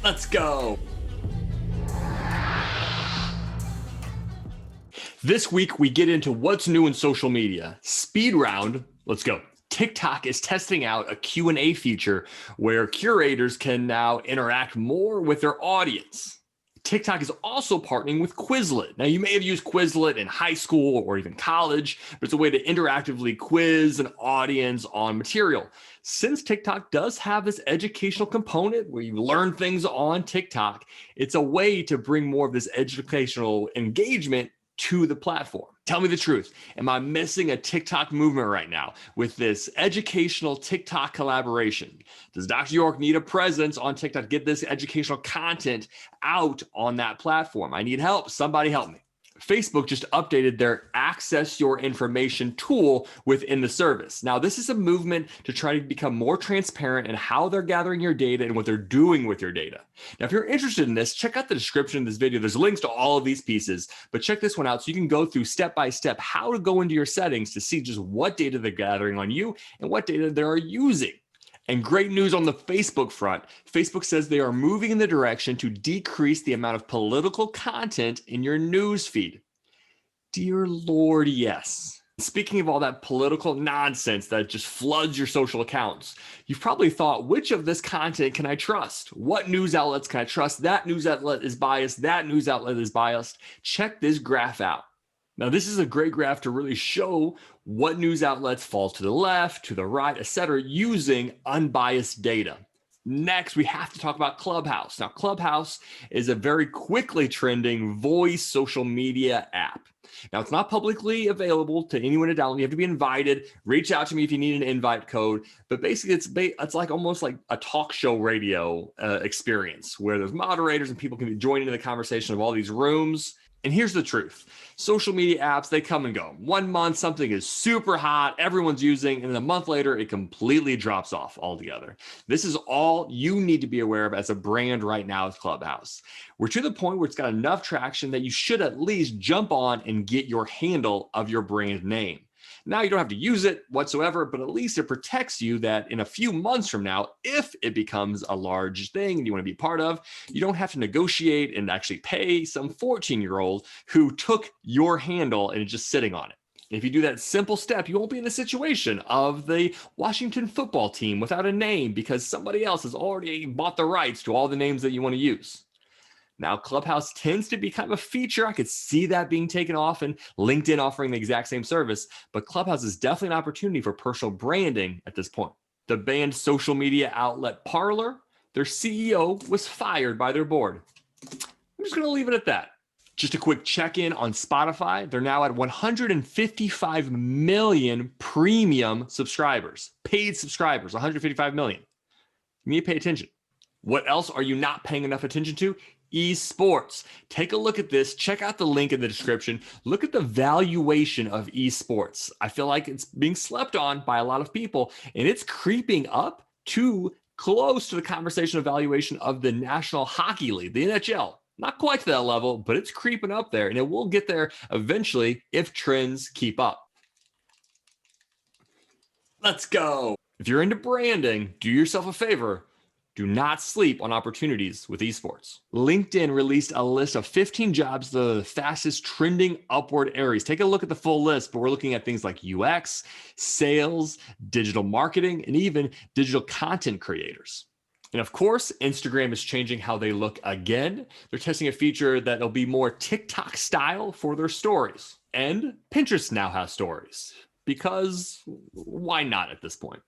Let's go. This week, we get into what's new in social media. Speed round, let's go. TikTok is testing out a Q&A feature where curators can now interact more with their audience. TikTok is also partnering with Quizlet. Now, you may have used Quizlet in high school or even college, but it's a way to interactively quiz an audience on material. Since TikTok does have this educational component where you learn things on TikTok, it's a way to bring more of this educational engagement to the platform. Tell me the truth. Am I missing a TikTok movement right now with this educational TikTok collaboration? Does Dr. York need a presence on TikTok to get this educational content out on that platform? I need help. Somebody help me. Facebook just updated their Access Your Information tool within the service. Now, this is a movement to try to become more transparent in how they're gathering your data and what they're doing with your data. Now, if you're interested in this, check out the description of this video. There's links to all of these pieces, but check this one out so you can go through step by step how to go into your settings to see just what data they're gathering on you and what data they are using. And great news on the Facebook front. Facebook says they are moving in the direction to decrease the amount of political content in your news feed. Dear Lord, yes. Speaking of all that political nonsense that just floods your social accounts, you've probably thought, which of this content can I trust? What news outlets can I trust? That news outlet is biased. That news outlet is biased. Check this graph out. Now, this is a great graph to really show what news outlets fall to the left, to the right, etc., using unbiased data. Next, we have to talk about Clubhouse. Now, Clubhouse is a very quickly trending voice social media app. Now, it's not publicly available to anyone to download. You have to be invited. Reach out to me if you need an invite code. But basically, it's like almost like a talk show radio experience where there's moderators and people can be joining in the conversation of all these rooms. And here's the truth. Social media apps, they come and go. 1 month, something is super hot, everyone's using, and a month later, it completely drops off altogether. This is all you need to be aware of as a brand right now with Clubhouse. We're to the point where it's got enough traction that you should at least jump on and get your handle of your brand name. Now you don't have to use it whatsoever, but at least it protects you that in a few months from now, if it becomes a large thing and you want to be part of, you don't have to negotiate and actually pay some 14-year-old who took your handle and is just sitting on it. And if you do that simple step, you won't be in the situation of the Washington football team without a name because somebody else has already bought the rights to all the names that you want to use. Now, Clubhouse tends to be kind of a feature. I could see that being taken off and LinkedIn offering the exact same service, but Clubhouse is definitely an opportunity for personal branding at this point. The banned social media outlet Parler, their CEO was fired by their board. I'm just going to leave it at that. Just a quick check-in on Spotify. They're now at 155 million premium subscribers, paid subscribers, 155 million. You need to pay attention. What else are you not paying enough attention to? Esports. Take a look at this. Check out the link in the description. Look at the valuation of esports. I feel like it's being slept on by a lot of people, and it's creeping up to close to the conversation of valuation of the National Hockey League, the NHL. Not quite to that level, but it's creeping up there, and it will get there eventually if trends keep up. Let's go. If you're into branding, do yourself a favor. Do not sleep on opportunities with esports. LinkedIn released a list of 15 jobs, the fastest trending upward areas. Take a look at the full list, but we're looking at things like UX, sales, digital marketing, and even digital content creators. And of course, Instagram is changing how they look again. They're testing a feature that'll be more TikTok style for their stories. And Pinterest now has stories because why not at this point?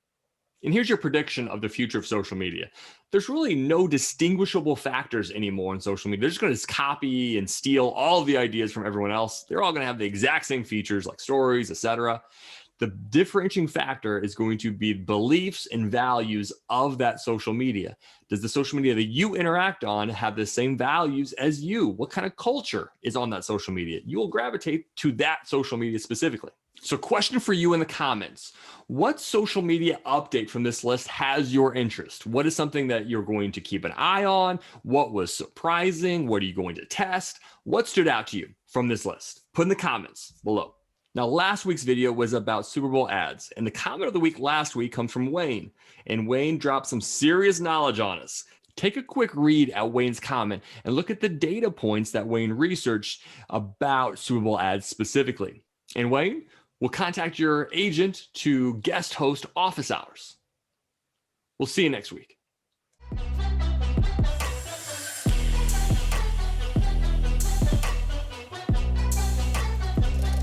And here's your prediction of the future of social media. There's really no distinguishable factors anymore in social media. They're just going to copy and steal all of the ideas from everyone else. They're all going to have the exact same features like stories, etc. The differentiating factor is going to be beliefs and values of that social media. Does the social media that you interact on have the same values as you? What kind of culture is on that social media? You will gravitate to that social media specifically. So question for you in the comments, what social media update from this list has your interest? What is something that you're going to keep an eye on? What was surprising? What are you going to test? What stood out to you from this list? Put in the comments below. Now, last week's video was about Super Bowl ads, and the comment of the week last week comes from Wayne, and Wayne dropped some serious knowledge on us. Take a quick read at Wayne's comment and look at the data points that Wayne researched about Super Bowl ads specifically. And Wayne will contact your agent to guest host office hours. We'll see you next week.